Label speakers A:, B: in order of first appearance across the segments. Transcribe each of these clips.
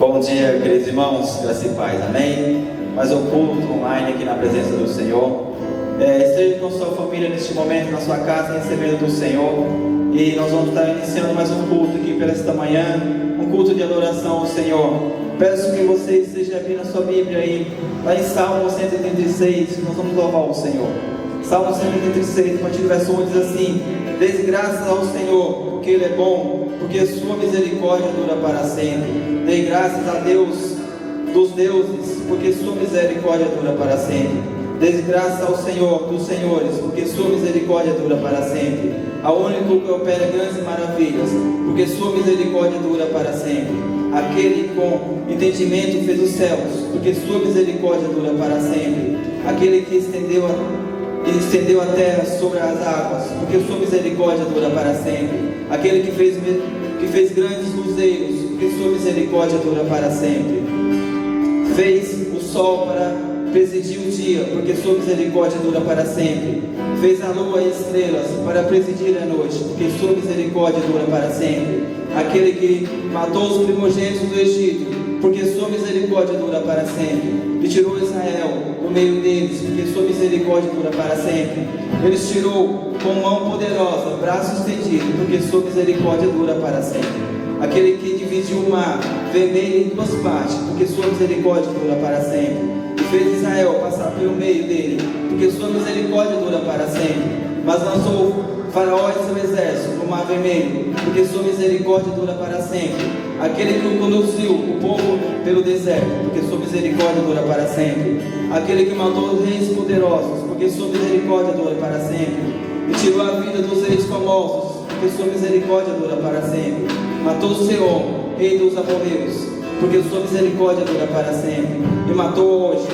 A: Bom dia, queridos irmãos, graça e paz, amém? Mais um culto online aqui na presença do Senhor. Esteja com sua família neste momento, na sua casa, recebendo do Senhor. E nós vamos estar iniciando mais um culto aqui para esta manhã, um culto de adoração ao Senhor. Peço que você esteja abrindo a sua Bíblia aí, lá em Salmo 136, nós vamos louvar o Senhor. Salmo 136, a partir do verso 1 diz assim: Dês graças ao Senhor, porque Ele é bom, porque a sua misericórdia dura para sempre. Dê graças a Deus dos deuses, porque sua misericórdia dura para sempre. Dê graças ao Senhor dos senhores, porque sua misericórdia dura para sempre. Ao único que opera grandes maravilhas, porque sua misericórdia dura para sempre. Aquele que com entendimento fez os céus, porque sua misericórdia dura para sempre. Aquele que estendeu a terra sobre as águas, porque sua misericórdia dura para sempre. Aquele que fez grandes luzeiros, porque sua misericórdia dura para sempre. Fez o sol para presidir o dia, porque sua misericórdia dura para sempre. Fez a lua e estrelas para presidir a noite, porque sua misericórdia dura para sempre. Aquele que matou os primogênitos do Egito, porque sua misericórdia dura para sempre. E tirou Israel do meio deles, porque sua misericórdia dura para sempre. Ele os tirou com mão poderosa, braço estendido, porque sua misericórdia dura para sempre. Aquele que dividiu o mar vermelho em duas partes, porque sua misericórdia dura para sempre. E fez Israel passar pelo meio dele, porque sua misericórdia dura para sempre. Mas lançou Faraó e seu exército no mar vermelho, porque sua misericórdia dura para sempre. Aquele que conduziu o povo pelo deserto, porque sua misericórdia dura para sempre. Aquele que matou os reis poderosos, porque sua misericórdia dura para sempre. E tirou a vida dos reis famosos, porque sua misericórdia dura para sempre. Matou Seom, rei dos amorreus, porque sua misericórdia dura para sempre. E matou hoje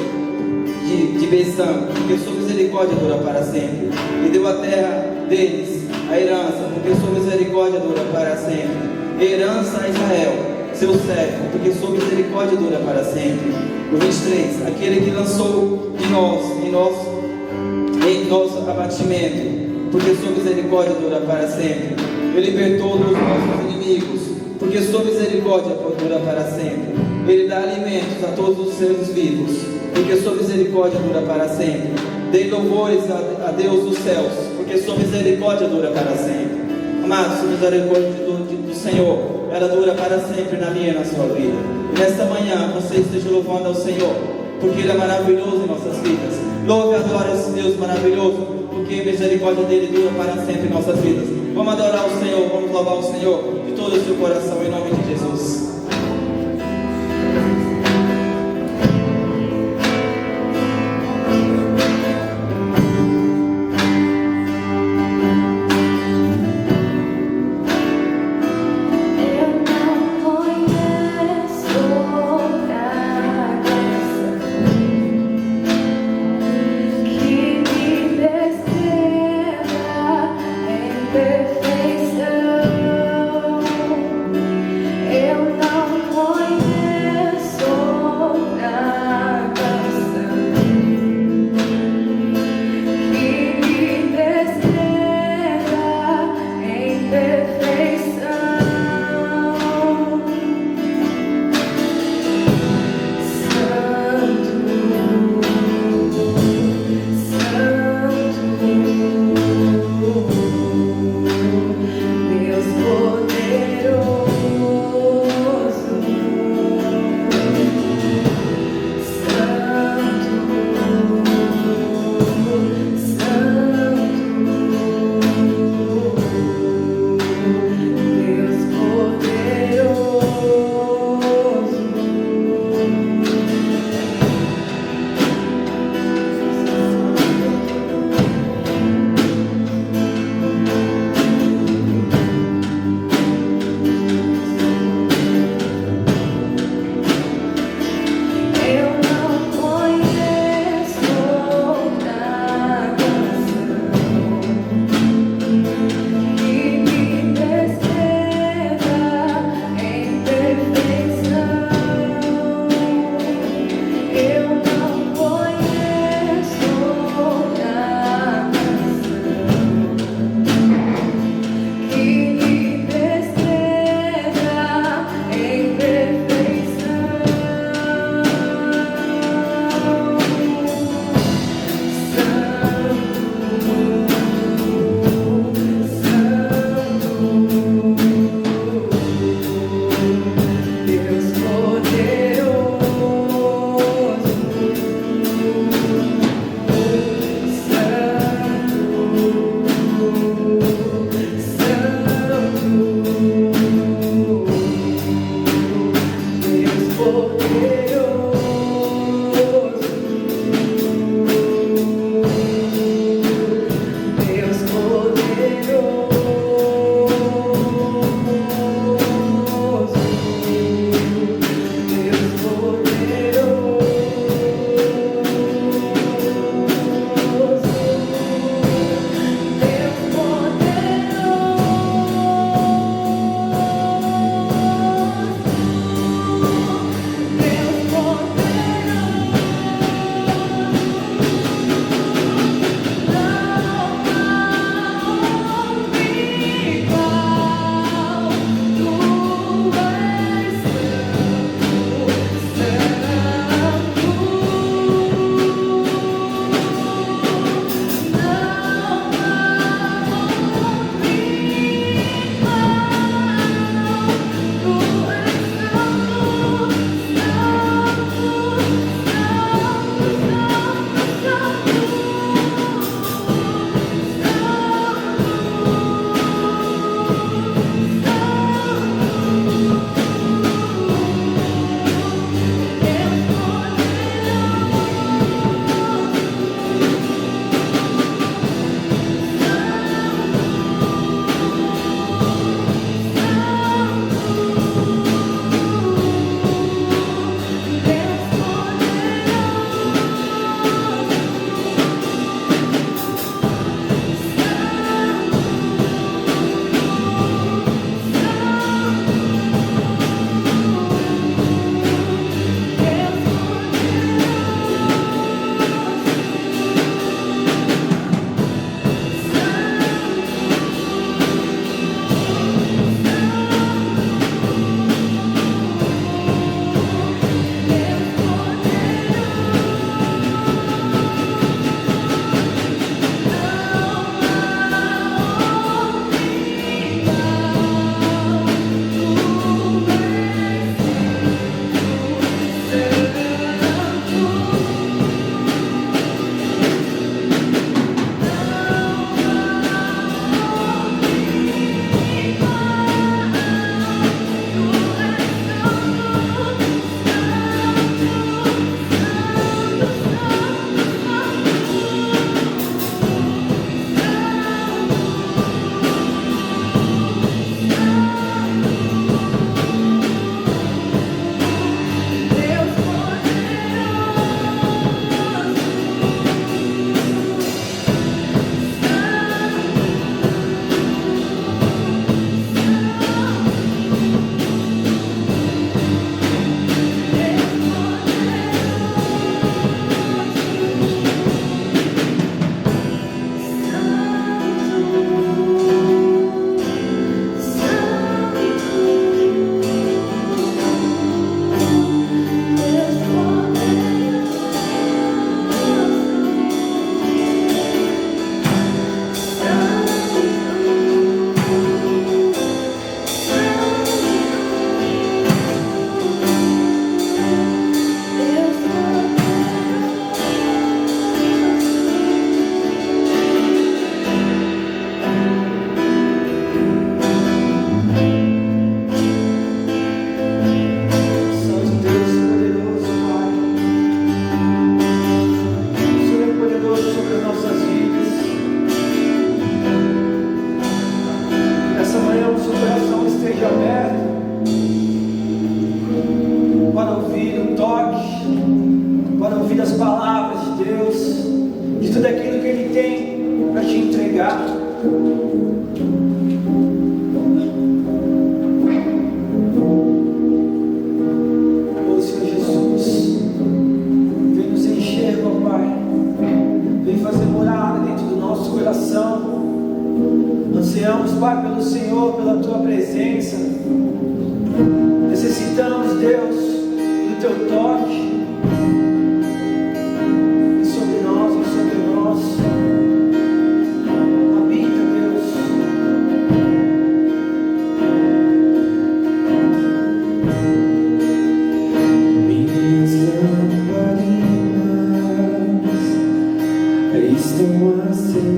A: de Besã, porque sua misericórdia dura para sempre. E deu a terra deles a herança, porque sua misericórdia dura para sempre. Herança a Israel, seu servo, porque sua misericórdia dura para sempre. No 23, aquele que lançou de nós em nosso abatimento, porque sua misericórdia dura para sempre. Ele libertou dos nossos inimigos, porque sua misericórdia dura para sempre. Ele dá alimentos a todos os seres vivos, porque sua misericórdia dura para sempre. Dê louvores a Deus dos céus, porque sua misericórdia dura para sempre. Amados, a misericórdia do Senhor, ela dura para sempre na minha e na sua vida. E nesta manhã você esteja louvando ao Senhor, porque Ele é maravilhoso em nossas vidas. Louve e adore esse Deus maravilhoso, porque a misericórdia dele dura para sempre em nossas vidas. Vamos adorar o Senhor, vamos louvar o Senhor de todo o seu coração, em nome de Jesus.
B: Eu não Ansiamos, Pai, pelo Senhor, pela Tua presença. Necessitamos, Deus, do Teu toque. E sobre nós, habita, Deus. Minhas lamparinas estão acesas.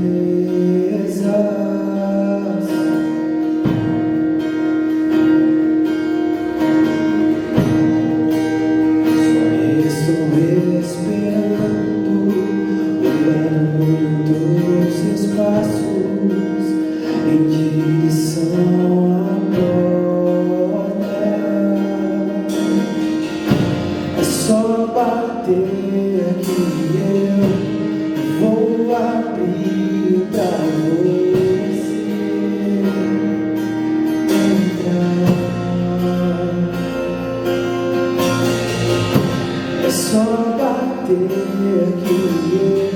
B: só bater aqui eu vou abrir pra você entrar. É só bater aqui eu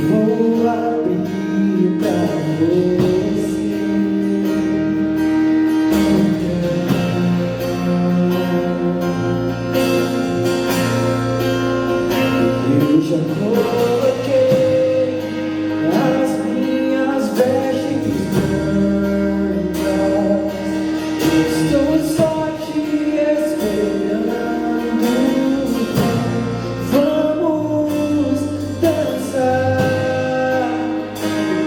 B: vou abrir pra você entrar. Eu já coloquei as minhas vestes brancas, estou só te esperando. Vamos dançar,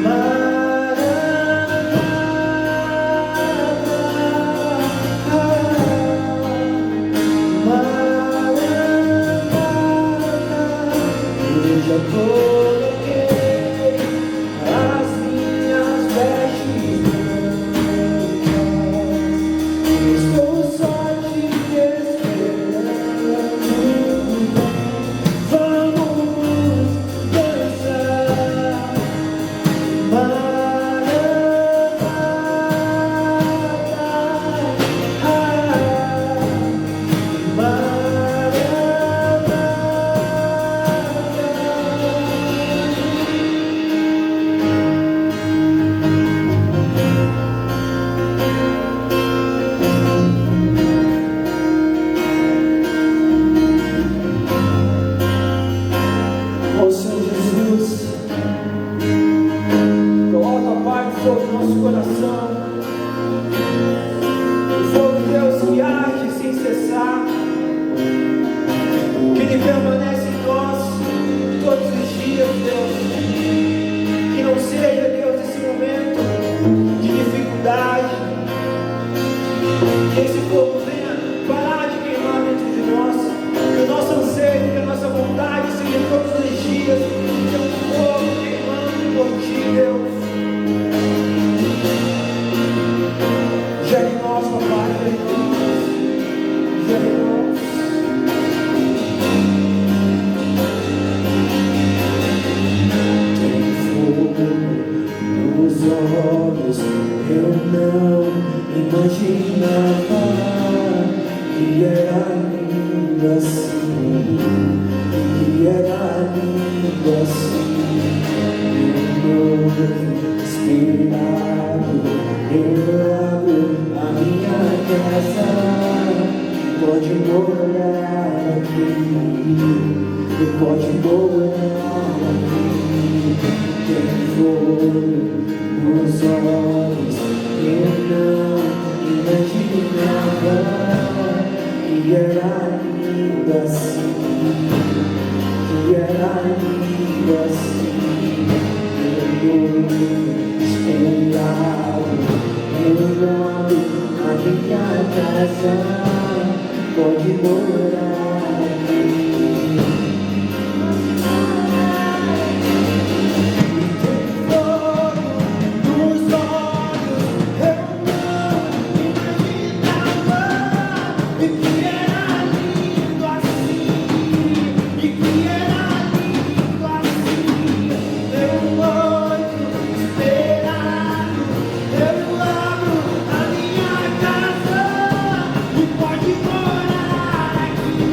B: Maranata. Eu já coloquei as minhas vestes brancas, estou só te esperando. Vamos dançar, Maranata. Ó Senhor Jesus, coloca, Pai, fogo no nosso coração, o fogo, Deus, que arde sem cessar, que Ele permanece em nós todos os dias, Deus. Que não seja, Deus, esse momento de dificuldade, que esse fogo venha parar de queimar dentro de nós, que o nosso anseio, que a nossa vontade seja todos os dias ter um fogo queimando por ti, Deus. Gere em nós, papai, gere em nós, gere em nós. Tem fogo nos olhos, eu não imaginava que era lindo assim, que era lindo assim. Eu não inspirado, eu abro a minha casa, pode morar aqui, pode morar aqui. Tem fogo nos olhos, eu não imaginava que era lindo assim, que era lindo assim. Eu esperava, eu abro a minha casa, pode morar aqui.
C: Pode morar aqui.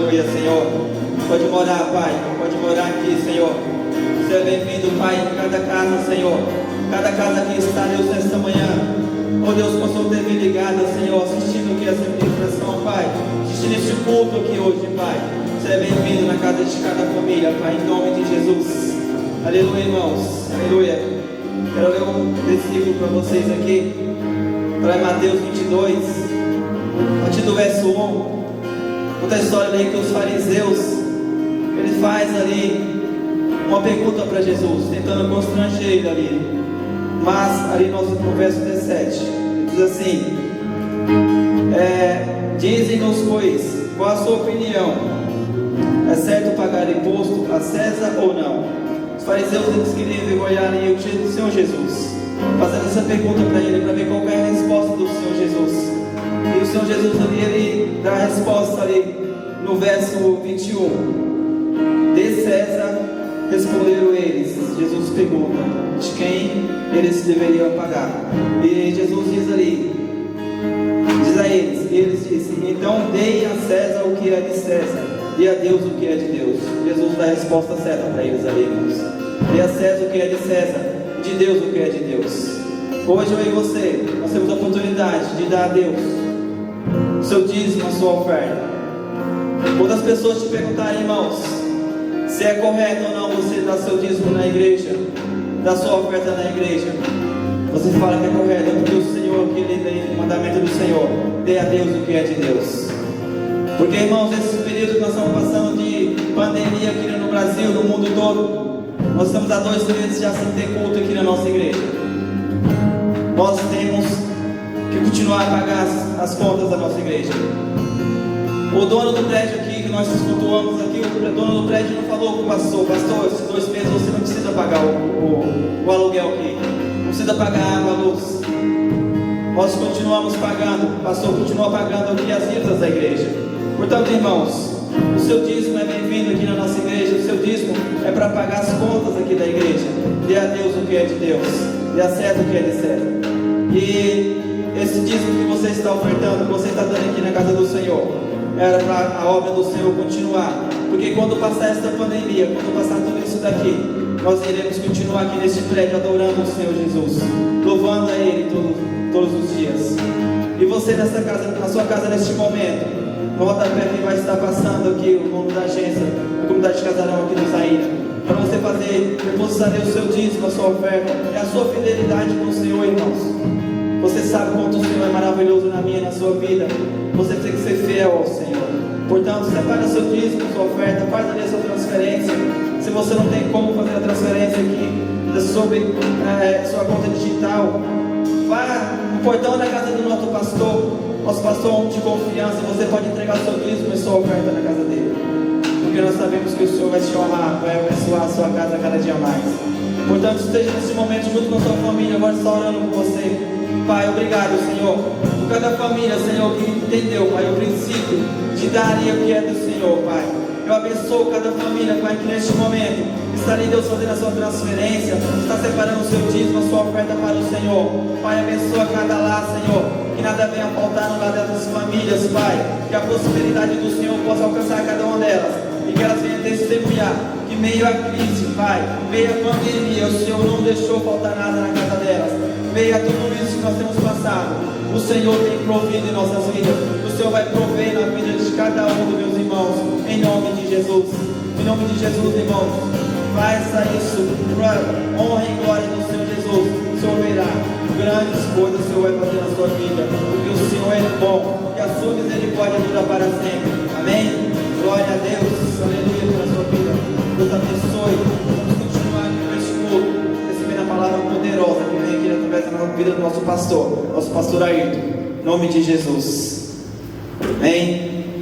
A: Aleluia, Senhor. Pode morar, Pai. Pode morar aqui, Senhor. Seja bem-vindo, Pai, em cada casa, Senhor. Cada casa que está, Deus, nesta manhã. Oh Deus, possam ter me ligado, Senhor, assistindo aqui essa ministração, Pai. Assistindo este culto aqui hoje, Pai. Seja bem-vindo na casa de cada família, Pai, em nome de Jesus. Aleluia, irmãos. Aleluia. Quero ler um versículo para vocês aqui. Para Mateus 22, a partir do verso 1. Conta a história ali que os fariseus, ele faz ali uma pergunta para Jesus, tentando constranger ele ali. Mas ali no verso 17 diz assim: dizem-nos, pois, qual a sua opinião? É certo pagar imposto a César ou não? Os fariseus, eles queriam envergonhar o Senhor Jesus, fazendo essa pergunta para ele, para ver qual é a resposta do Senhor Jesus. E o Senhor Jesus ali, ele dá a resposta ali no verso 21. De César responderam eles. Jesus pergunta de quem eles deveriam pagar. E Jesus diz ali, diz a eles, e eles dizem: então deem a César o que é de César, e a Deus o que é de Deus. Jesus dá a resposta certa para eles ali, irmãos. Dê a César o que é de César, de Deus o que é de Deus. Hoje eu e você, nós temos a oportunidade de dar a Deus o seu dízimo, a sua oferta. Quando as pessoas te perguntarem, irmãos, se é correto ou não você dar seu dízimo na igreja, dar sua oferta na igreja, você fala que é correto, porque o Senhor, aquele tem o mandamento do Senhor: dê a Deus o que é de Deus. Porque, irmãos, esse período que nós estamos passando de pandemia aqui no Brasil, no mundo todo, nós estamos há 2 meses já sem ter culto aqui na nossa igreja. Nós temos que continuar a pagar as contas da nossa igreja. O dono do prédio aqui, que nós cultuamos aqui, o dono do prédio não falou com o pastor: pastor, esses 2 meses você não precisa pagar o aluguel aqui, não precisa pagar a água, a luz. Nós continuamos pagando, o pastor continua pagando aqui as dívidas da igreja. Portanto, irmãos, o seu dízimo é bem-vindo aqui na nossa igreja. O seu dízimo é para pagar as contas aqui da igreja. Dê a Deus o que é de Deus, dê a César o que é de César. E esse dízimo que você está ofertando, que você está dando aqui na casa do Senhor, era para a obra do Senhor continuar. Porque quando passar esta pandemia, quando passar tudo isso daqui, nós iremos continuar aqui neste prédio adorando o Senhor Jesus, louvando a Ele todos os dias. E você nessa casa, na sua casa neste momento, no rodapé que vai estar passando aqui o nome da agência, a comunidade de Casarão aqui do Zaira, para você fazer, depositar o seu dízimo, a sua oferta, é a sua fidelidade com o Senhor, irmãos. Você sabe quanto o Senhor é maravilhoso na minha e na sua vida. Você tem que ser fiel ao Senhor. Portanto, separa seu dízimo, sua oferta, faz ali a sua transferência. Se você não tem como fazer a transferência aqui sobre sua conta digital, vá no portão da casa do nosso pastor. Nosso pastor é um de confiança. Você pode entregar seu dízimo e sua oferta na casa dele, porque nós sabemos que o Senhor vai te honrar, vai abençoar a sua casa cada dia mais. Portanto, esteja nesse momento junto com a sua família. Agora está orando por você. Pai, obrigado, Senhor, por cada família, Senhor, que entendeu, Pai, o princípio de dar o que é do Senhor, Pai. Eu abençoo cada família, Pai, que neste momento está ali, Deus, fazendo a sua transferência, está separando o seu dízimo, a sua oferta para o Senhor. Pai, abençoa cada lar, Senhor, que nada venha faltar no lar dessas famílias, Pai, que a prosperidade do Senhor possa alcançar cada uma delas, e que elas venham testemunhar que meio à crise, Pai, meio à pandemia, o Senhor não deixou faltar nada na casa delas. Meio a tudo isso que nós temos passado, o Senhor tem provido em nossas vidas. O Senhor vai prover na vida de cada um dos meus irmãos, em nome de Jesus. Em nome de Jesus, irmãos, faça isso para honra e glória do Senhor Jesus. O Senhor verá grandes coisas, o Senhor vai fazer na sua vida, porque o Senhor é bom e a sua misericórdia dura para sempre. Amém? Glória a Deus, aleluia pela sua vida. Deus abençoe. Vamos continuar aqui com este culto, recebendo a palavra poderosa que vem aqui através da vida do nosso pastor Ayrton, em nome de Jesus. Amém?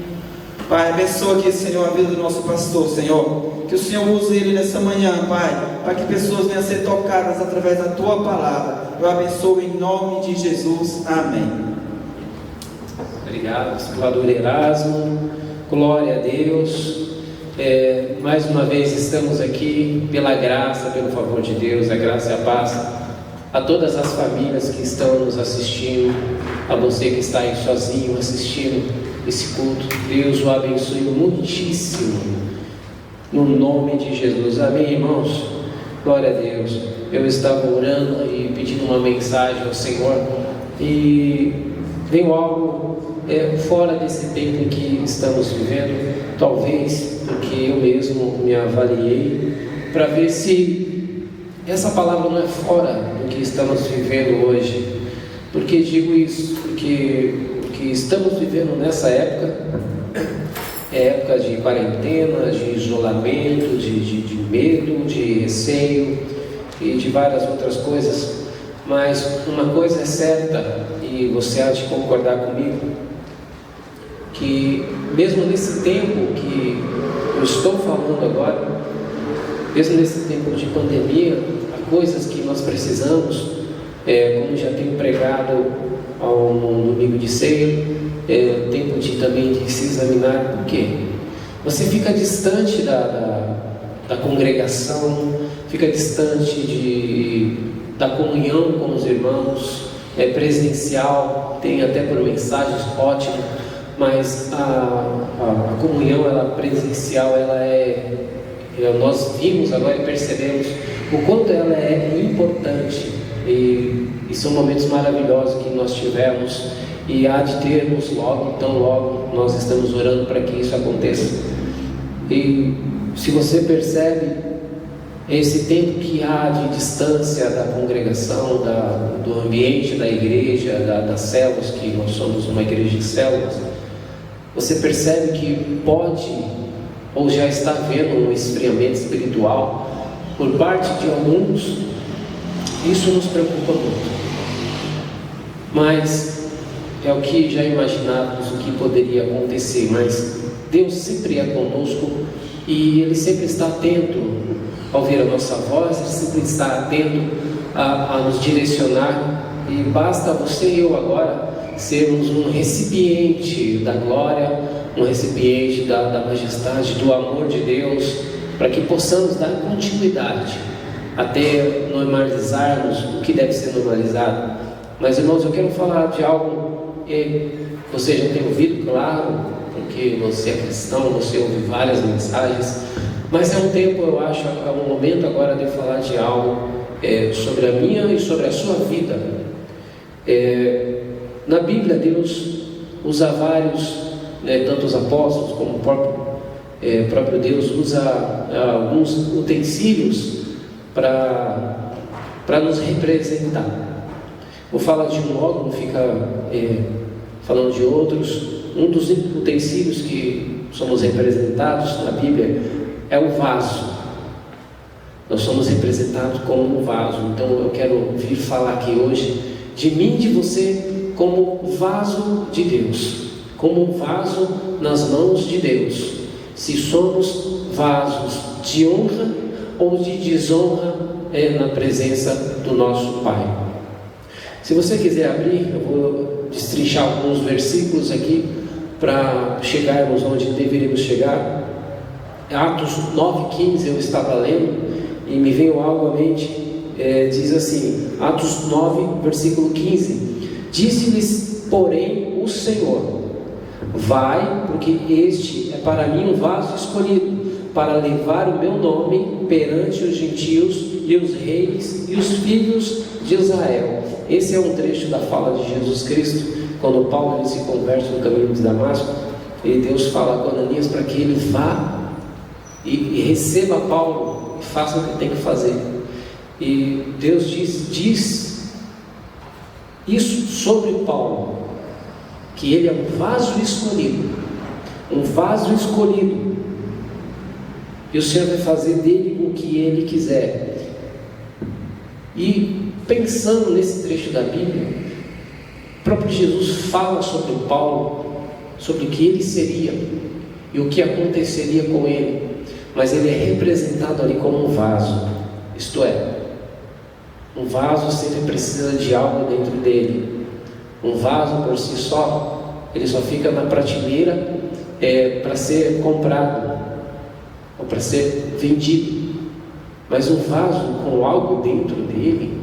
A: Pai, abençoa aqui, Senhor, a vida do nosso pastor, Senhor. Que o Senhor use ele nessa manhã, Pai, para que pessoas venham a ser tocadas através da Tua palavra. Eu abençoo em nome de Jesus. Amém.
C: Obrigado, discipulador Erasmo. Glória a Deus. Mais uma vez estamos aqui pela graça, pelo favor de Deus, a graça e a paz a todas as famílias que estão nos assistindo a você que está aí sozinho assistindo esse culto. Deus o abençoe muitíssimo, no nome de Jesus. Amém, irmãos? Glória a Deus. Eu estava orando e pedindo uma mensagem ao Senhor, e veio algo fora desse tempo em que estamos vivendo, talvez porque eu mesmo me avaliei, para ver se essa palavra não é fora do que estamos vivendo hoje. Por que digo isso? Porque o que estamos vivendo nessa época é época de quarentena, de isolamento, de medo, de receio e de várias outras coisas. Mas uma coisa é certa, e você há de concordar comigo, que mesmo nesse tempo que eu estou falando agora, mesmo nesse tempo de pandemia, há coisas que nós precisamos, como já tenho pregado no domingo de ceia, tempo também de se examinar. Por quê? Você fica distante da congregação, fica distante da comunhão com os irmãos, presencial, tem até por mensagens, ótimo, mas a comunhão presencial, nós vimos agora e percebemos o quanto ela é importante, e são momentos maravilhosos que nós tivemos, e há de termos logo, tão logo. Nós estamos orando para que isso aconteça. E se você percebe esse tempo que há de distância da congregação, do ambiente da igreja, das células, que nós somos uma igreja de células, você percebe que pode, ou já está havendo um esfriamento espiritual por parte de alguns. Isso nos preocupa muito, mas é o que já imaginávamos o que poderia acontecer. Mas Deus sempre é conosco, e Ele sempre está atento a ouvir a nossa voz, Ele sempre está atento a nos direcionar, e basta você e eu agora sermos um recipiente da glória, um recipiente da majestade, do amor de Deus, para que possamos dar continuidade até normalizarmos o que deve ser normalizado. Mas, irmãos, eu quero falar de algo que você já tem ouvido, claro, porque você é cristão, você ouve várias mensagens, mas é um tempo, eu acho, é um momento agora de falar de algo sobre a minha e sobre a sua vida. Na Bíblia, Deus usa vários, tanto os apóstolos como o próprio Deus usa alguns utensílios para nos representar. Vou falar de um modo, não fica falando de outros. Um dos utensílios que somos representados na Bíblia é o vaso. Nós somos representados como um vaso. Então eu quero vir falar aqui hoje de mim e de você como vaso de Deus, como um vaso nas mãos de Deus. Se somos vasos de honra ou de desonra na presença do nosso Pai. Se você quiser abrir, eu vou destrinchar alguns versículos aqui para chegarmos onde deveríamos chegar. Atos 9,15 eu estava lendo e me veio algo à mente. Diz assim, Atos 9, versículo 15: Disse-lhes, porém, o Senhor: Vai, porque este é para mim um vaso escolhido, para levar o meu nome perante os gentios e os reis e os filhos de Israel. Esse é um trecho da fala de Jesus Cristo, quando Paulo ele se converte no caminho de Damasco, e Deus fala com Ananias para que ele vá e receba Paulo e faça o que tem que fazer. E Deus diz isso sobre Paulo, que ele é um vaso escolhido, e o Senhor vai fazer dele o que ele quiser. E pensando nesse trecho da Bíblia, o próprio Jesus fala sobre Paulo, sobre o que ele seria e o que aconteceria com ele, mas ele é representado ali como um vaso. Isto é, um vaso sempre precisa de algo dentro dele. Um vaso por si só, ele só fica na prateleira para ser comprado ou para ser vendido. Mas um vaso com algo dentro dele,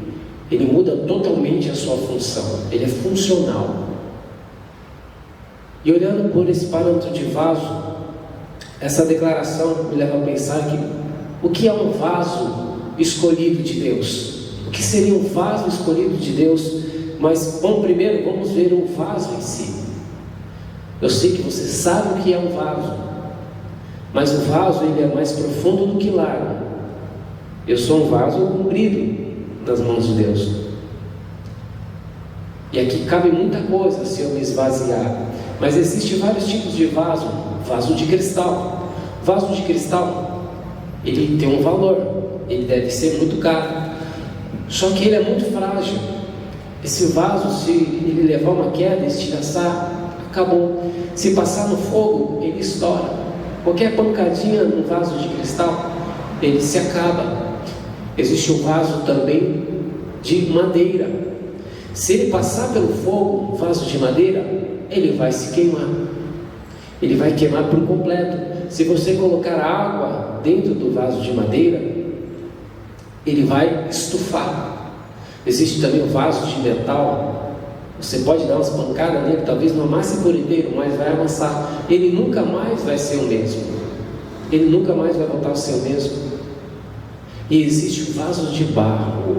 C: ele muda totalmente a sua função. Ele é funcional. E olhando por esse parâmetro de vaso, essa declaração me leva a pensar que o que é um vaso escolhido de Deus? O que seria um vaso escolhido de Deus? Mas primeiro vamos ver o vaso em si. Eu sei que você sabe o que é um vaso, mas o vaso ele é mais profundo do que largo. Eu sou um vaso comprido nas mãos de Deus. E aqui cabe muita coisa se eu me esvaziar. Mas existem vários tipos de vaso. Vaso de cristal. Vaso de cristal, ele tem um valor, ele deve ser muito caro. Só que ele é muito frágil. Esse vaso, se ele levar uma queda, estilhaçar, acabou. Se passar no fogo, ele estoura. Qualquer pancadinha no vaso de cristal, ele se acaba. Existe um vaso também de madeira. Se ele passar pelo fogo, vaso de madeira, ele vai se queimar. Ele vai queimar por completo. Se você colocar água dentro do vaso de madeira, ele vai estufar. Existe também o vaso de metal. Você pode dar umas pancadas nele, talvez não amasse por inteiro, mas vai amassar. Ele nunca mais vai ser o mesmo. Ele nunca mais vai voltar a ser o mesmo. E existe o vaso de barro.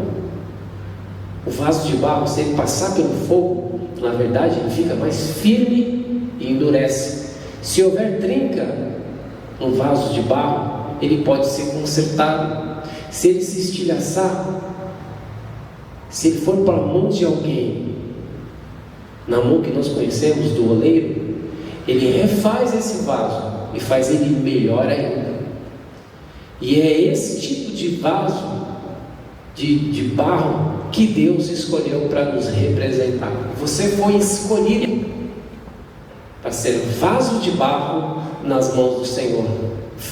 C: O vaso de barro, se ele passar pelo fogo, na verdade ele fica mais firme e endurece. Se houver trinca no vaso de barro, ele pode ser consertado. Se ele se estilhaçar, se ele for para a mão de alguém, na mão que nós conhecemos do oleiro, ele refaz esse vaso e faz ele melhor ainda. E é esse tipo de vaso de barro que Deus escolheu para nos representar. Você foi escolhido para ser vaso de barro nas mãos do Senhor.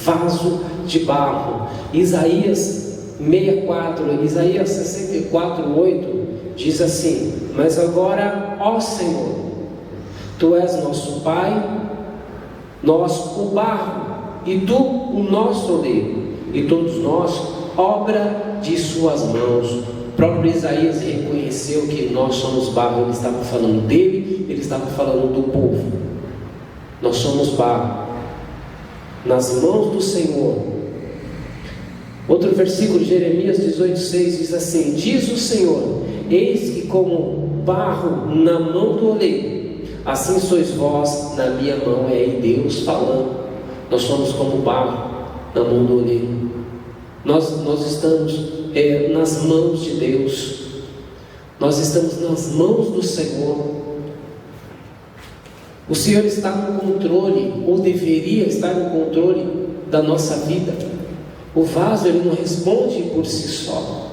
C: Vaso de barro. Isaías 64, Isaías 64, 8 diz assim: mas agora, ó Senhor, Tu és nosso Pai, nós o barro, e Tu o nosso oleiro, e todos nós obra de Suas mãos. O próprio Isaías reconheceu que nós somos barro. Ele estava falando dele, ele estava falando do povo. Nós somos barro nas mãos do Senhor. Outro versículo, Jeremias 18:6 diz assim: diz o Senhor, eis que como barro na mão do oleiro, assim sois vós na minha mão. É aí Deus falando. Nós somos como barro na mão do oleiro. Nós estamos nas mãos de Deus. Nós estamos nas mãos do Senhor. O Senhor está no controle, ou deveria estar no controle da nossa vida. O vaso, ele não responde por si só.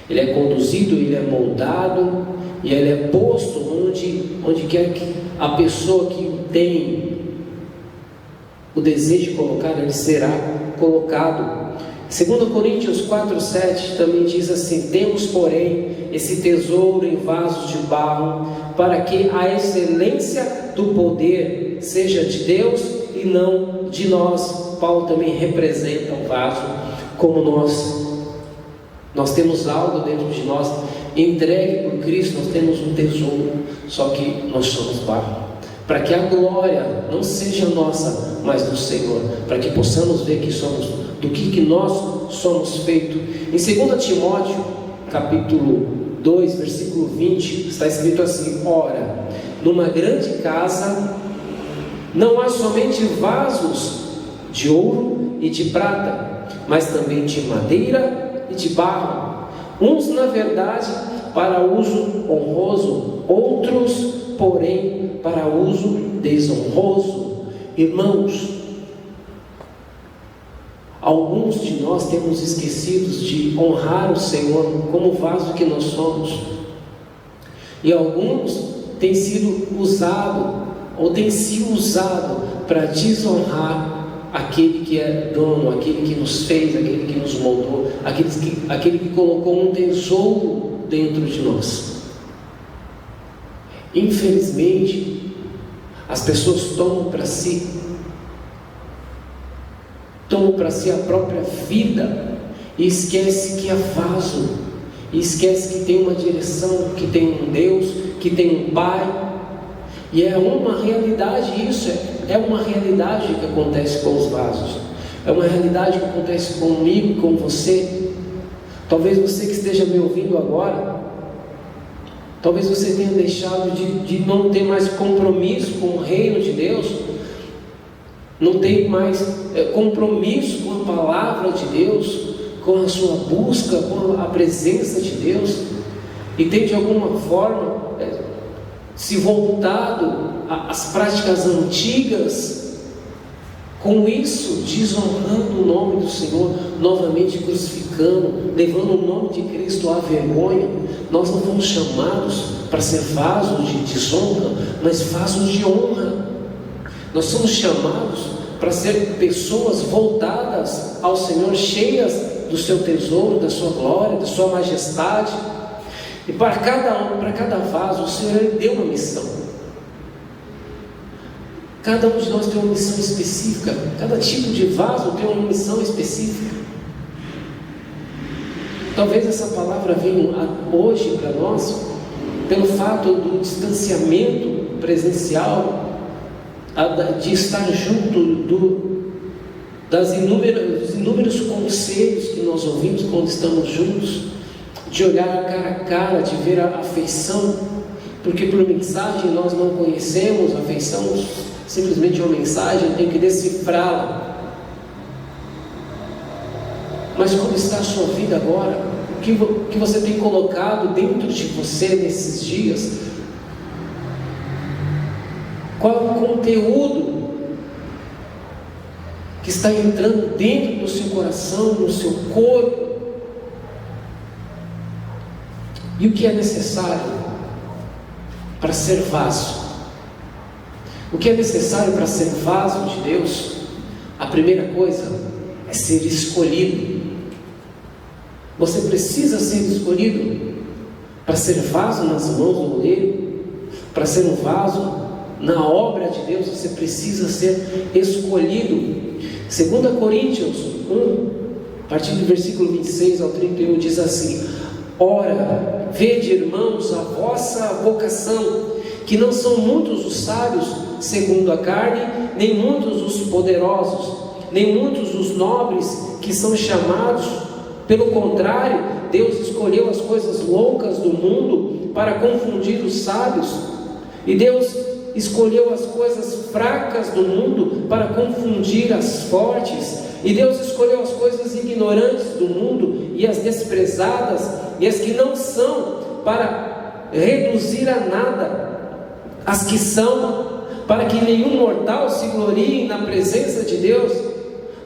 C: Ele é conduzido, ele é moldado, e ele é posto onde quer que a pessoa que tem o desejo de colocar, ele será colocado. 2 Coríntios 4:7 também diz assim: temos, porém, esse tesouro em vasos de barro, para que a excelência do poder seja de Deus e não de nós. Paulo também representa o vaso, como nós temos algo dentro de nós, entregue por Cristo, nós temos um tesouro, só que nós somos barro, para que a glória não seja nossa, mas do Senhor, para que possamos ver que somos, do que nós somos feitos. Em 2 Timóteo, capítulo 2, versículo 20, está escrito assim: ora, numa grande casa não há somente vasos de ouro e de prata, mas também de madeira e de barro, uns na verdade para uso honroso, outros porém para uso desonroso. Irmãos, alguns de nós temos esquecido de honrar o Senhor como vaso que nós somos, e alguns têm sido usados ou têm se usado para desonrar aquele que é dono, aquele que nos fez, aquele que nos moldou, aquele que colocou um tesouro dentro de nós. Infelizmente, as pessoas tomam para si a própria vida e esquece que é vaso, e esquece que tem uma direção, que tem um Deus, que tem um Pai. E é uma realidade isso, é uma realidade que acontece com os vasos. É uma realidade que acontece comigo, com você. Talvez você que esteja me ouvindo agora, talvez você tenha deixado de não ter mais compromisso com o reino de Deus, não tem mais compromisso com a palavra de Deus, com a sua busca, com a presença de Deus, e tem de alguma forma se voltado às práticas antigas, com isso desonrando o nome do Senhor, novamente crucificando, levando o nome de Cristo à vergonha. Nós não fomos chamados para ser vasos de desonra, mas vasos de honra. Nós somos chamados para ser pessoas voltadas ao Senhor, cheias do seu tesouro, da sua glória, da sua majestade. E para cada vaso, o Senhor deu uma missão. Cada um de nós tem uma missão específica. Cada tipo de vaso tem uma missão específica. Talvez essa palavra venha hoje para nós pelo fato do distanciamento presencial, de estar junto dos inúmeros conselhos que nós ouvimos quando estamos juntos, de olhar cara a cara, de ver a afeição, porque por mensagem nós não conhecemos a afeição, simplesmente uma mensagem, tem que decifrá-la. Mas como está a sua vida agora? O que você tem colocado dentro de você nesses dias? Qual é o conteúdo que está entrando dentro do seu coração, no seu corpo? E o que é necessário para ser vaso? O que é necessário para ser vaso de Deus? A primeira coisa é ser escolhido. Você precisa ser escolhido para ser vaso nas mãos do oleiro, para ser um vaso na obra de Deus. Você precisa ser escolhido. 2 Coríntios 1, a partir do versículo 26 ao 31, diz assim: ora, vede, irmãos, a vossa vocação, que não são muitos os sábios segundo a carne, nem muitos os poderosos, nem muitos os nobres que são chamados. Pelo contrário, Deus escolheu as coisas loucas do mundo para confundir os sábios, e Deus escolheu as coisas fracas do mundo para confundir as fortes, e Deus escolheu as coisas ignorantes do mundo e as desprezadas e as que não são, para reduzir a nada as que são, para que nenhum mortal se glorie na presença de Deus.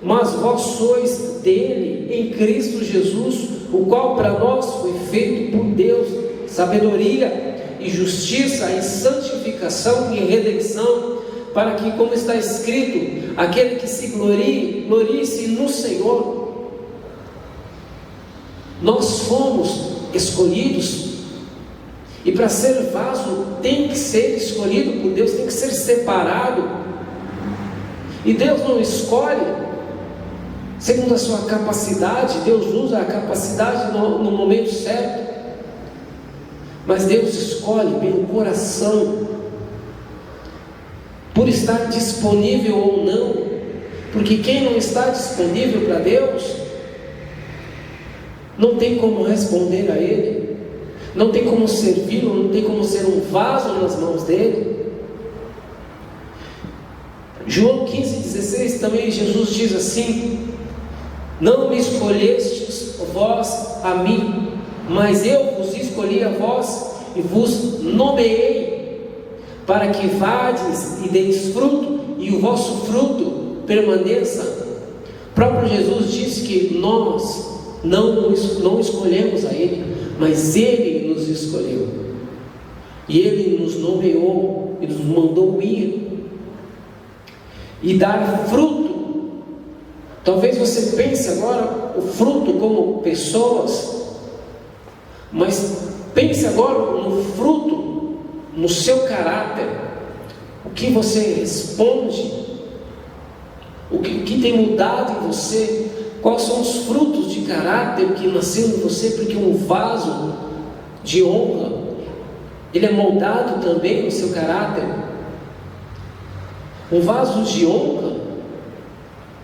C: Mas vós sois dele, em Cristo Jesus, o qual para nós foi feito por Deus sabedoria e justiça e santificação e redenção, para que, como está escrito, aquele que se glorie-se no Senhor. Nós fomos escolhidos, e para ser vaso tem que ser escolhido por Deus, tem que ser separado. E Deus não escolhe segundo a sua capacidade. Deus usa a capacidade no momento certo, mas Deus escolhe pelo coração, por estar disponível ou não, porque quem não está disponível para Deus, não tem como responder a Ele, não tem como servi-lo, não tem como ser um vaso nas mãos dEle. João 15,16 também, Jesus diz assim: não me escolhestes vós a mim, mas eu vos escolhi a vós e vos nomeei, para que vades e deis fruto, e o vosso fruto permaneça. O próprio Jesus disse que nós não escolhemos a Ele, mas Ele nos escolheu, e Ele nos nomeou e nos mandou ir e dar fruto. Talvez você pense agora o fruto como pessoas, mas pense agora no fruto, no seu caráter, o que você responde, o que tem mudado em você, quais são os frutos de caráter que nasceu em você, porque um vaso de honra, ele é moldado também no seu caráter. O vaso de honra,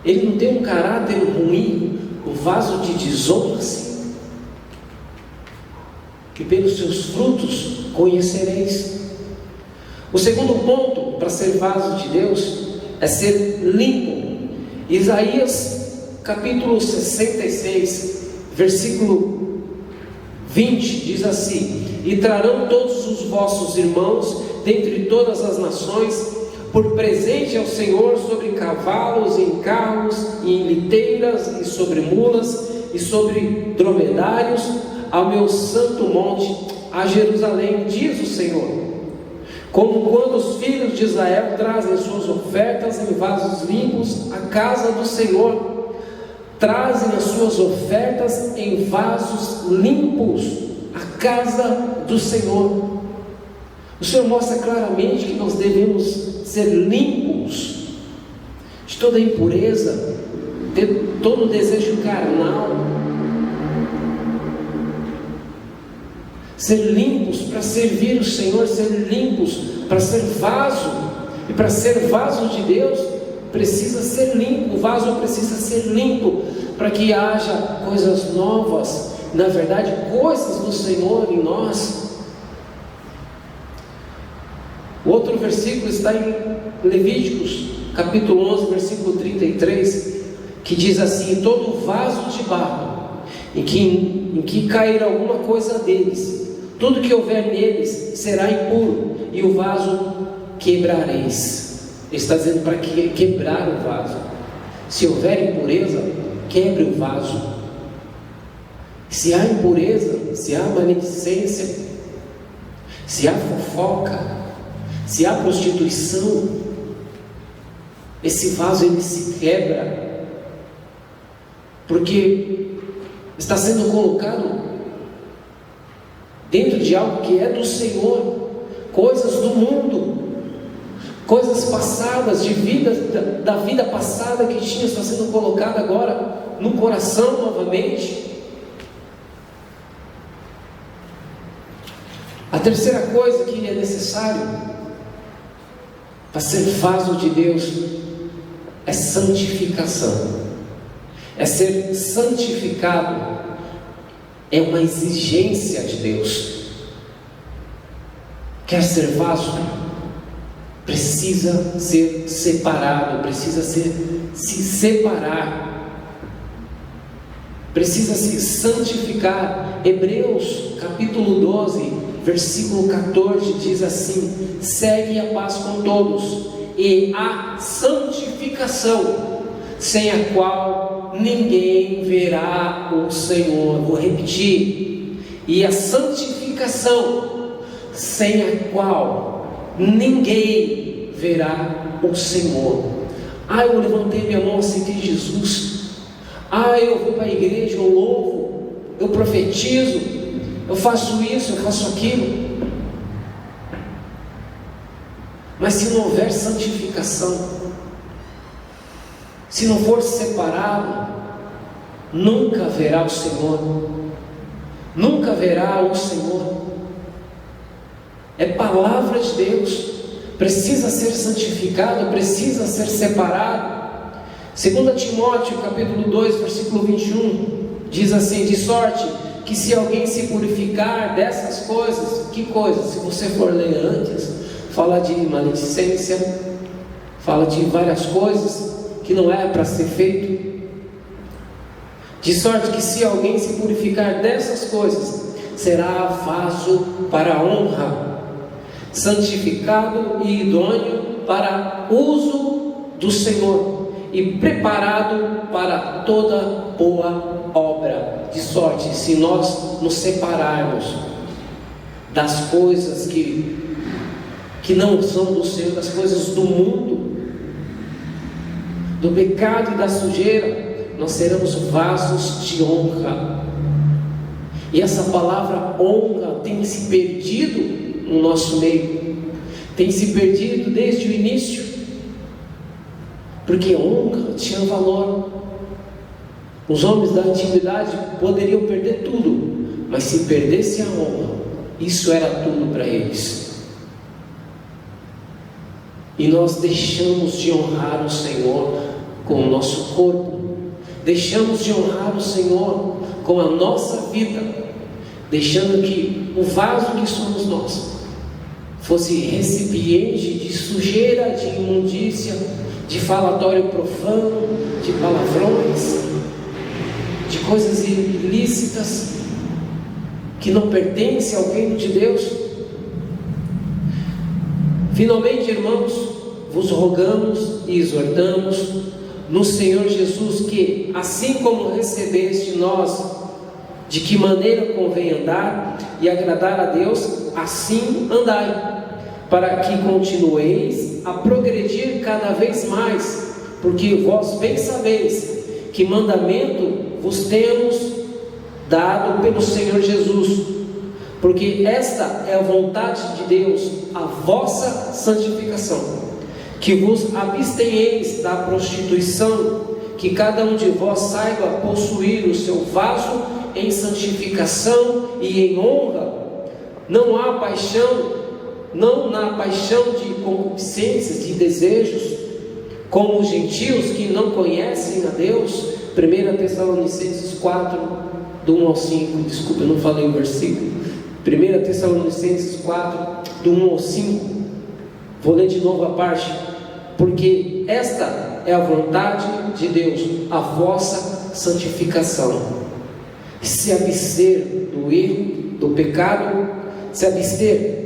C: ele não tem um caráter ruim. O vaso de desonra, sim. E pelos seus frutos conhecereis. O segundo ponto para ser vaso de Deus é ser limpo. Isaías capítulo 66, versículo 20 diz assim: e trarão todos os vossos irmãos dentre todas as nações por presente ao Senhor sobre cavalos, em carros, e em liteiras, e sobre mulas, e sobre dromedários, ao meu santo monte, a Jerusalém, diz o Senhor. Como quando os filhos de Israel trazem suas ofertas em vasos limpos à casa do Senhor, trazem as suas ofertas em vasos limpos à casa do Senhor. O Senhor mostra claramente que nós devemos ser limpos de toda impureza, de todo desejo carnal, ser limpos para servir o Senhor, ser limpos para ser vaso. E para ser vaso de Deus precisa ser limpo. O vaso precisa ser limpo para que haja coisas novas, na verdade coisas do Senhor em nós. O outro versículo está em Levíticos capítulo 11, versículo 33, que diz assim: todo vaso de barro em que cair alguma coisa deles, tudo que houver neles será impuro, e o vaso quebrareis. Ele está dizendo para quebrar o vaso. Se houver impureza, quebre o vaso. Se há impureza, se há maledicência, se há fofoca, se há prostituição, esse vaso ele se quebra, porque está sendo colocado dentro de algo que é do Senhor, coisas do mundo, coisas passadas, de vida, da vida passada que tinha, está sendo colocado agora no coração novamente. A terceira coisa que é necessário para ser vaso de Deus é santificação. É ser santificado, é uma exigência de Deus. Quer ser vaso? Precisa ser separado, precisa se separar, precisa se santificar. Hebreus capítulo 12, versículo 14 diz assim: segue a paz com todos e a santificação, sem a qual ninguém verá o Senhor. Vou repetir: e a santificação, sem a qual ninguém verá o Senhor. Eu levantei minha mão, aceitei Jesus. Eu vou para a igreja, eu louvo, eu profetizo, eu faço isso, eu faço aquilo. Mas se não houver santificação, se não for separado, nunca verá o Senhor. Nunca verá o Senhor. É palavra de Deus. Precisa ser santificado, precisa ser separado. 2 Timóteo capítulo 2, versículo 21 diz assim: de sorte que se alguém se purificar dessas coisas. Que coisas? Se você for ler antes, fala de maledicência, fala de várias coisas que não é para ser feito. De sorte que se alguém se purificar dessas coisas, será vaso para a honra, santificado e idôneo para uso do Senhor, e preparado para toda boa obra. De sorte, se nós nos separarmos das coisas que não são do Senhor, das coisas do mundo, do pecado e da sujeira, nós seremos vasos de honra. E essa palavra honra tem se perdido no nosso meio, tem se perdido desde o início, porque honra tinha valor. Os homens da antiguidade poderiam perder tudo, mas se perdesse a honra, isso era tudo para eles. E nós deixamos de honrar o Senhor com o nosso corpo, deixamos de honrar o Senhor com a nossa vida, deixando que o vaso que somos nós fosse recipiente de sujeira, de imundícia, de falatório profano, de palavrões, de coisas ilícitas que não pertencem ao reino de Deus. Finalmente, irmãos, vos rogamos e exortamos no Senhor Jesus que, assim como recebeste nós, de que maneira convém andar e agradar a Deus, assim andai, para que continueis a progredir cada vez mais, porque vós bem sabeis que mandamento vos temos dado pelo Senhor Jesus, porque esta é a vontade de Deus, a vossa santificação, que vos abstenheis da prostituição, que cada um de vós saiba possuir o seu vaso em santificação e em honra, não na paixão de concupiscências, de desejos, como os gentios que não conhecem a Deus. 1 Tessalonicenses 4, do 1 ao 5, desculpa, eu não falei o versículo. 1 Tessalonicenses 4, do 1 ao 5, vou ler de novo a parte. Porque esta é a vontade de Deus, a vossa santificação, se abster do erro, do pecado, se abster,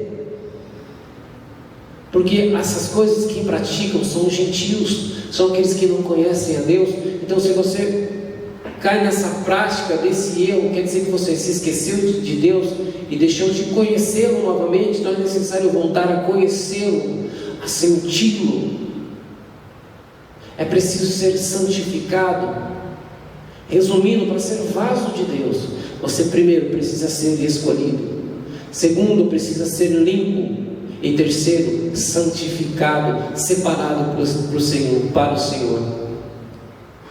C: porque essas coisas que praticam são os gentios, são aqueles que não conhecem a Deus. Então, se você cai nessa prática desse erro, quer dizer que você se esqueceu de Deus e deixou de conhecê-lo novamente. Então é necessário voltar a conhecê-lo, a senti-lo. É preciso ser santificado. Resumindo, para ser vaso de Deus, você primeiro precisa ser escolhido, segundo precisa ser limpo, e terceiro, santificado, separado para o Senhor.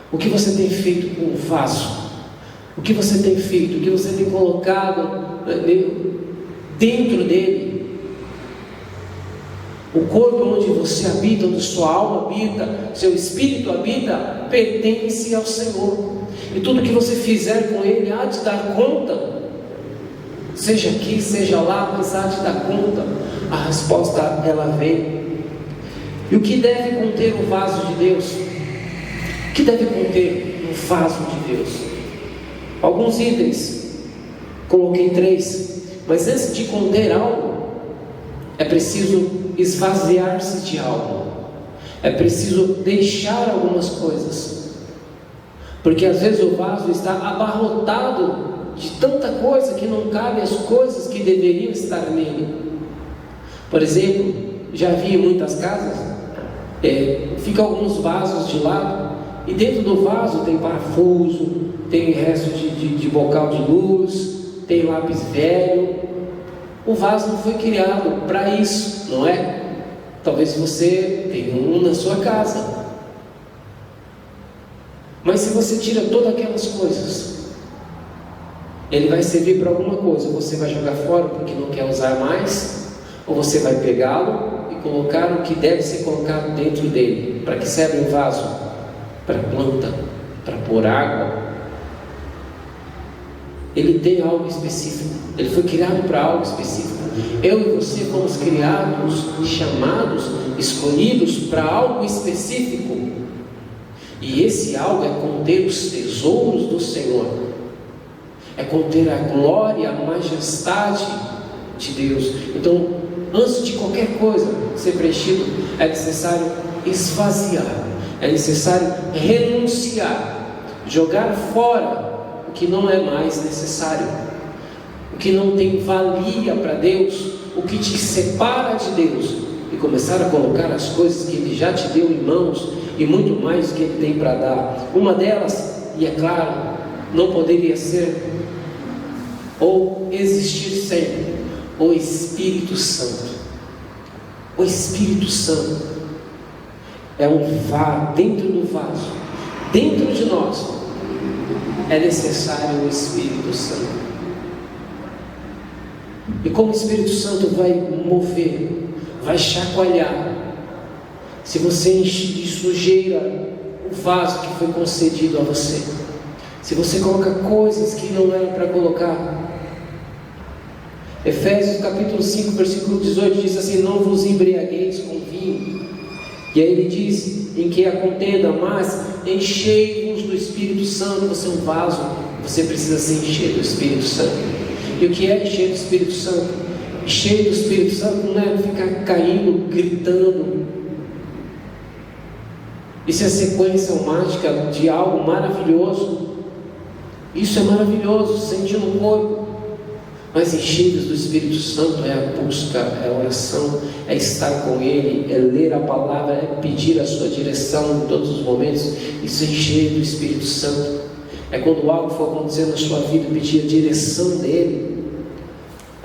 C: O que você tem feito com o vaso? O que você tem feito? O que você tem colocado dentro dele? O corpo onde você habita, onde sua alma habita, seu espírito habita, pertence ao Senhor. E tudo que você fizer com ele há de dar conta. Seja aqui, seja lá, mas há de dar conta. A resposta, ela vem. E o que deve conter o vaso de Deus? O que deve conter o vaso de Deus? Alguns itens, coloquei 3. Mas antes de conter algo, é preciso esvaziar-se de algo. É preciso deixar algumas coisas. Porque às vezes o vaso está abarrotado de tanta coisa que não cabe as coisas que deveriam estar nele. Por exemplo, já vi em muitas casas, fica alguns vasos de lado, e dentro do vaso tem parafuso, tem resto de bocal de luz, tem lápis velho. O vaso não foi criado para isso, não é? Talvez você tenha um na sua casa. Mas se você tira todas aquelas coisas, ele vai servir para alguma coisa. Você vai jogar fora porque não quer usar mais, ou você vai pegá-lo e colocar o que deve ser colocado dentro dele. Para que serve um vaso? Para planta, para pôr água. Ele tem algo específico, ele foi criado para algo específico. Eu e você fomos criados, chamados, escolhidos para algo específico. E esse algo é conter os tesouros do Senhor, é conter a glória, a majestade de Deus. Então, antes de qualquer coisa ser preenchido, é necessário esvaziar, é necessário renunciar, jogar fora o que não é mais necessário, o que não tem valia para Deus, o que te separa de Deus, e começar a colocar as coisas que Ele já te deu em mãos, e muito mais do que Ele tem para dar. Uma delas, e é claro, não poderia ser ou existir sempre, o Espírito Santo. O Espírito Santo é um vaso, dentro do vaso, dentro de nós é necessário o Espírito Santo. E como o Espírito Santo vai mover, vai chacoalhar se você enche de sujeira o vaso que foi concedido a você, se você coloca coisas que não eram para colocar. Efésios capítulo 5, versículo 18 diz assim: não vos embriagueis com vinho. E aí ele diz: em que a contenda, mas enchei-vos do Espírito Santo. Você é um vaso, você precisa se encher do Espírito Santo. E o que é encher do Espírito Santo? Encher do Espírito Santo não é ficar caindo, gritando. Isso é sequência mágica de algo maravilhoso. Isso é maravilhoso, sentir no corpo. Mas enchidos do Espírito Santo é a busca, é a oração, é estar com Ele, é ler a palavra, é pedir a sua direção em todos os momentos. Isso é encher do Espírito Santo. É quando algo for acontecer na sua vida, pedir a direção dEle.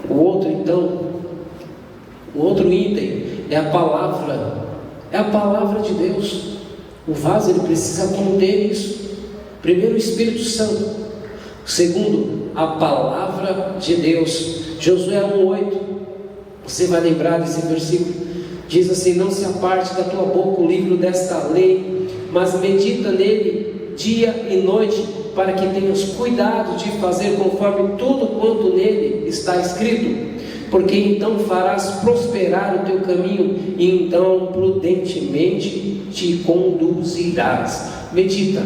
C: O outro item é a palavra de Deus. O vaso ele precisa conter isso. Primeiro, o Espírito Santo. Segundo, a palavra de Deus. Josué 1:8, você vai lembrar desse versículo. Diz assim: não se aparte da tua boca o livro desta lei, mas medita nele dia e noite, para que tenhas cuidado de fazer conforme tudo quanto nele está escrito, porque então farás prosperar o teu caminho, e então prudentemente te conduzirás. Medita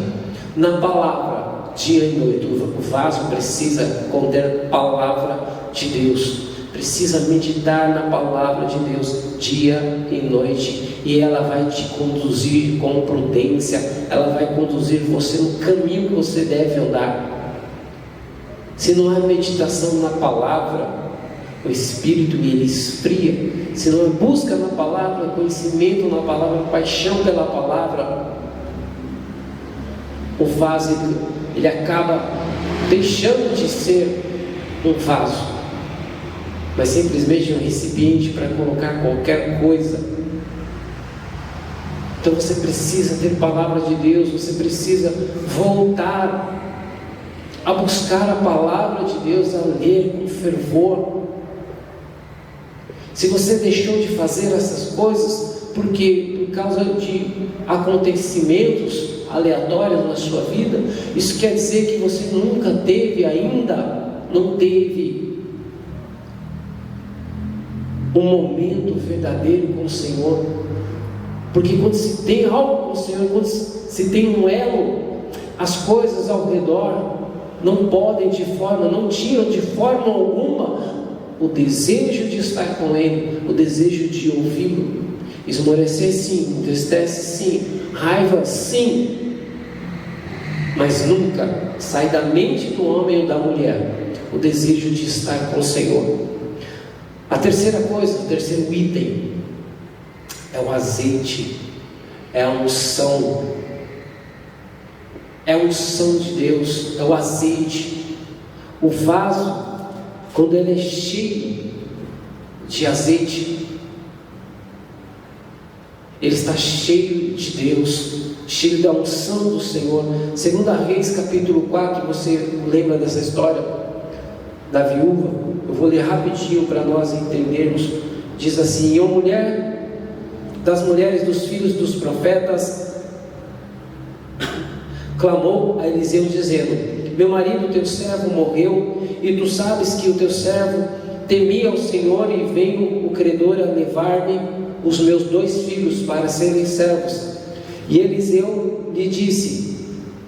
C: na palavra dia e noite. O vaso precisa conter a palavra de Deus, precisa meditar na palavra de Deus dia e noite, e ela vai te conduzir com prudência, ela vai conduzir você no caminho que você deve andar. Se não há meditação na palavra, o Espírito ele esfria. Se não há busca na palavra, conhecimento na palavra, paixão pela palavra, o vaso ele acaba deixando de ser um vaso, mas simplesmente um recipiente para colocar qualquer coisa. Então você precisa ter palavra de Deus, você precisa voltar a buscar a palavra de Deus, a ler com fervor. Se você deixou de fazer essas coisas por causa de acontecimentos aleatórios na sua vida, isso quer dizer que você não teve um momento verdadeiro com o Senhor. Porque quando se tem algo com o Senhor, quando se tem um elo, as coisas ao redor não tiram de forma alguma o desejo de estar com Ele, o desejo de ouvi-lo. Esmorecer sim, entristece sim, raiva sim, mas nunca sai da mente do homem ou da mulher o desejo de estar com o Senhor. A terceira coisa, o terceiro item é o azeite, é a unção, é a unção de Deus, é o azeite. O vaso, quando ele é cheio de azeite, ele está cheio de Deus, cheio da unção do Senhor. 2 Reis capítulo 4, você lembra dessa história da viúva? Eu vou ler rapidinho para nós entendermos. Diz assim: e uma mulher das mulheres dos filhos dos profetas clamou a Eliseu dizendo: meu marido teu servo morreu, e tu sabes que o teu servo temia o Senhor, e veio o credor a levar-me os meus 2 filhos para serem servos. E Eliseu lhe disse: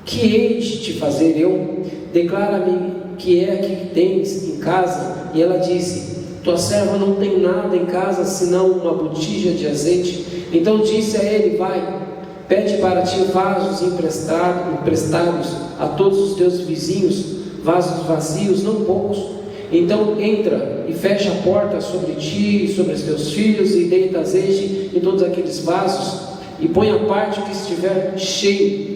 C: que hei de te fazer eu? Declara-me que é que tens em casa. E ela disse: tua serva não tem nada em casa senão uma botija de azeite. Então disse a ele: vai, pede para ti vasos emprestados a todos os teus vizinhos, vasos vazios, não poucos. Então entra e fecha a porta sobre ti e sobre os teus filhos, e deita azeite em todos aqueles vasos, e põe a parte que estiver cheio.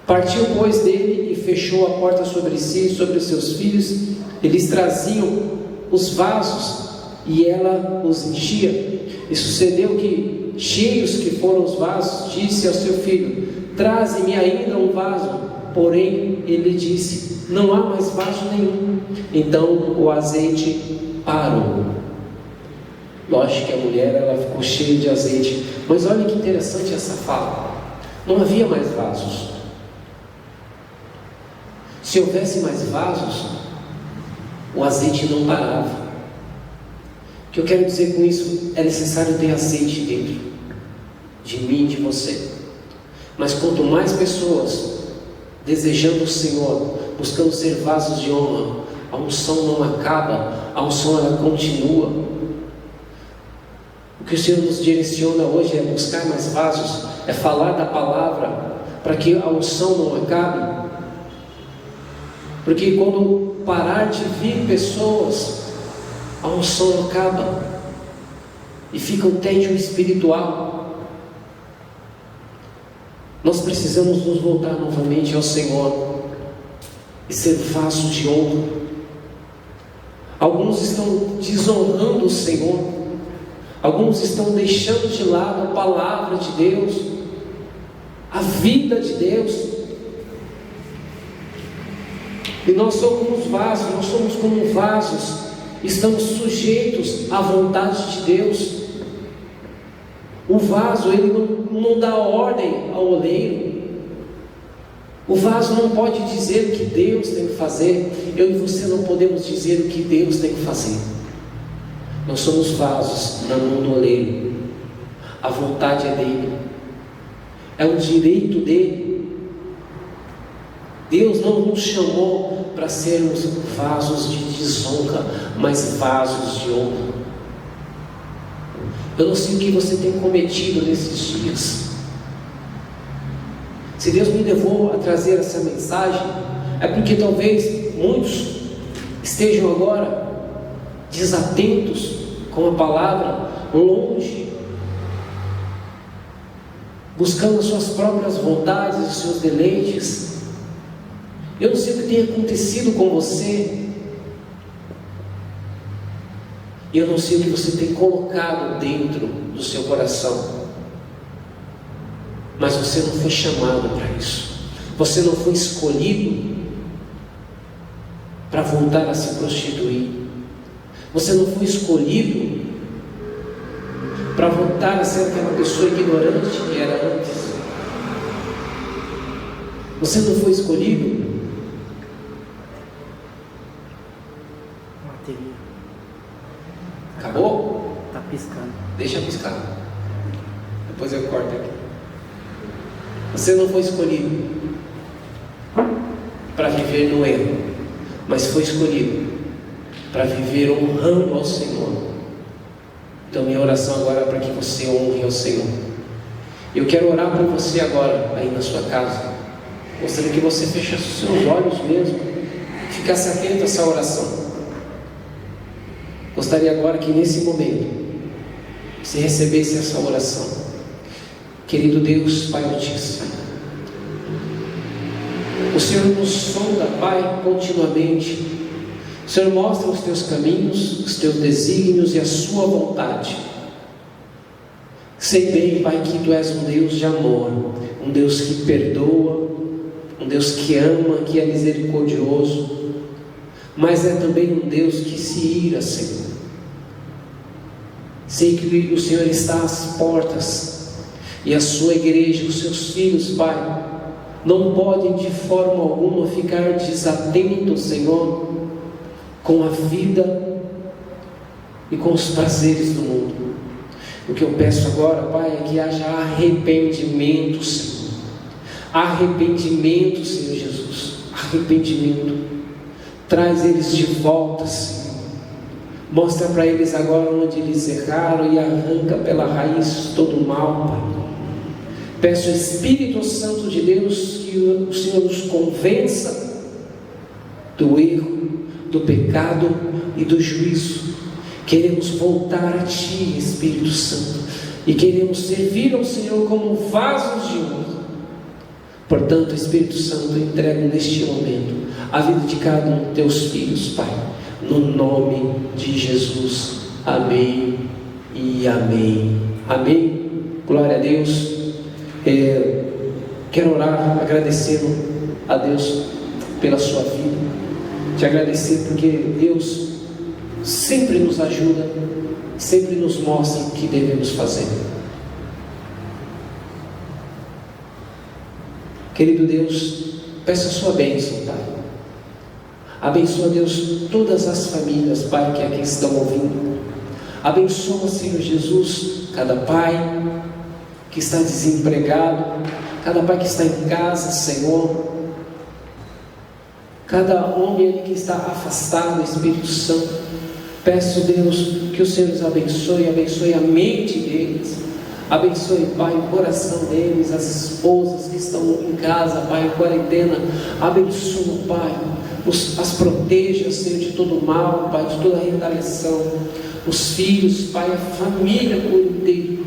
C: Partiu, pois, dele e fechou a porta sobre si e sobre os seus filhos. Eles traziam os vasos e ela os enchia. E sucedeu que, cheios que foram os vasos, disse ao seu filho: traze-me ainda um vaso. Porém ele disse: não há mais vaso nenhum. Então o azeite parou. Lógico que a mulher, ela ficou cheia de azeite. Mas olha que interessante essa fala. Não havia mais vasos. Se houvesse mais vasos, o azeite não parava. O que eu quero dizer com isso? É necessário ter azeite dentro de mim, de você. Mas quanto mais pessoas desejando o Senhor, buscando ser vasos de honra, a unção não acaba, a unção ela continua. O que o Senhor nos direciona hoje é buscar mais vasos, é falar da palavra, para que a unção não acabe. Porque quando parar de vir pessoas, a unção acaba e fica um tédio espiritual. Nós precisamos nos voltar novamente ao Senhor e ser vasos de honra. Alguns estão desonrando o Senhor, alguns estão deixando de lado a palavra de Deus, a vida de Deus. E nós somos vasos, nós somos como vasos, estamos sujeitos à vontade de Deus. O vaso, ele não dá ordem ao oleiro. O vaso não pode dizer o que Deus tem que fazer. Eu e você não podemos dizer o que Deus tem que fazer. Nós somos vasos na mão do oleiro. A vontade é dele, é um direito dele. Deus não nos chamou para sermos vasos de desonra, mas vasos de honra. Eu não sei o que você tem cometido nesses dias. Se Deus me levou a trazer essa mensagem, é porque talvez muitos estejam agora desatentos com a palavra, longe, buscando as suas próprias vontades, os seus deleites. Eu não sei o que tem acontecido com você. Eu não sei o que você tem colocado dentro do seu coração. Mas você não foi chamado para isso. Você não foi escolhido para voltar a se prostituir. Você não foi escolhido para voltar a ser aquela pessoa ignorante que era antes. Você não foi escolhido.
D: Bateria.
C: Acabou?
D: Tá piscando.
C: Deixa piscar. Depois eu corto aqui. Você não foi escolhido para viver no erro, mas foi escolhido para viver honrando ao Senhor. Então minha oração agora é para que você honre ao Senhor. Eu quero orar por você agora, aí na sua casa. Gostaria que você fechasse os seus olhos mesmo, ficasse atento a essa oração. Gostaria agora que nesse momento você recebesse essa oração. Querido Deus, Pai Altíssimo, o Senhor nos sonda, Pai, continuamente. O Senhor mostra os teus caminhos, os teus desígnios e a sua vontade. Sei bem, Pai, que Tu és um Deus de amor, um Deus que perdoa, um Deus que ama, que é misericordioso, mas é também um Deus que se ira, Senhor. Sei que o Senhor está às portas e a sua igreja, os seus filhos, Pai, não podem de forma alguma ficar desatentos, Senhor, com a vida e com os prazeres do mundo. O que eu peço agora, Pai, é que haja arrependimento, Senhor. Arrependimento, Senhor Jesus. Arrependimento. Traz eles de volta, Senhor. Mostra para eles agora onde eles erraram e arranca pela raiz todo o mal, Pai. Peço ao Espírito Santo de Deus que o Senhor nos convença do erro, do pecado e do juízo. Queremos voltar a Ti, Espírito Santo, e queremos servir ao Senhor como vasos de honra. Portanto, Espírito Santo, entrego neste momento a vida de cada um dos Teus filhos, Pai, no nome de Jesus. Amém e amém. Amém. Glória a Deus. Quero orar agradecendo a Deus pela sua vida. Te agradecer porque Deus sempre nos ajuda, sempre nos mostra o que devemos fazer. Querido Deus, peço a sua bênção, Pai. Abençoa, Deus, todas as famílias, Pai, que aqui estão ouvindo. Abençoa, Senhor Jesus, cada pai que está desempregado, cada pai que está em casa, Senhor, cada homem ali que está afastado do Espírito Santo. Peço, Deus, que o Senhor os abençoe, abençoe a mente deles, abençoe, Pai, o coração deles, as esposas que estão em casa, Pai, em quarentena. Abençoa, Pai, as proteja, Senhor, de todo mal, Pai, de toda retaliação, os filhos, Pai, a família por inteiro.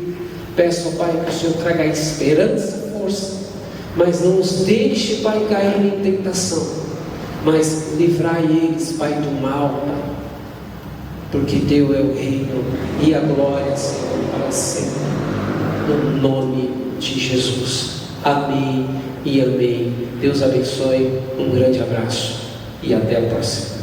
C: Peço, Pai, que o Senhor traga esperança, força, mas não os deixe, Pai, cair em tentação, mas livrai eles, Pai, do mal, Pai, porque Teu é o reino e a glória, Senhor, para sempre, no nome de Jesus. Amém e amém. Deus abençoe, um grande abraço e até a próxima.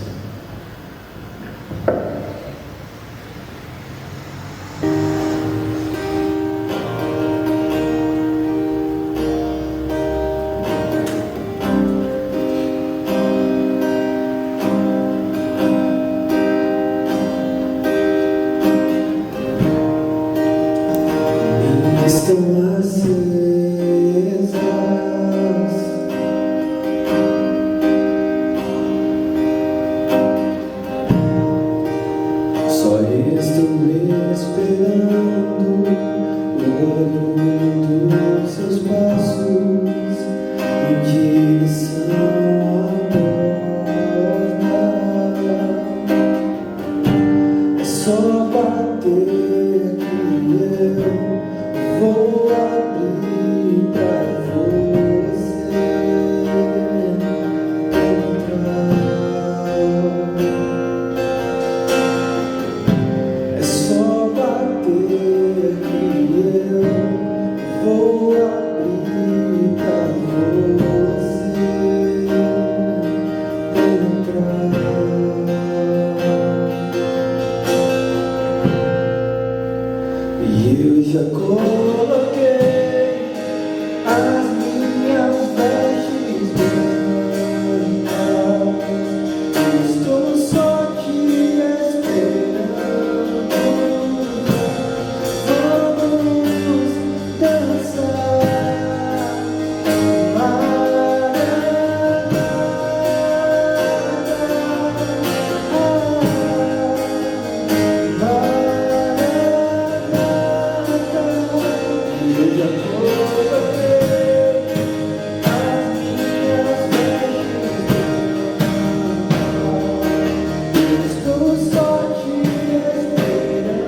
B: Estão acesas só estou esperando o barulho dos seus passos em direção à porta. É só bater que eu vou abrir pra você entrar. É só bater que eu vou abrir pra você entrar. E eu já coloquei as minhas vestes brancas, estou só te esperando. Vamos dançar, eu já coloquei as minhas vestes brancas, estou só te esperando.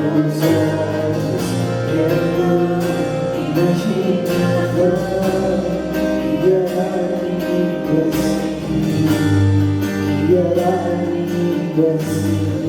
B: Vamos Yes.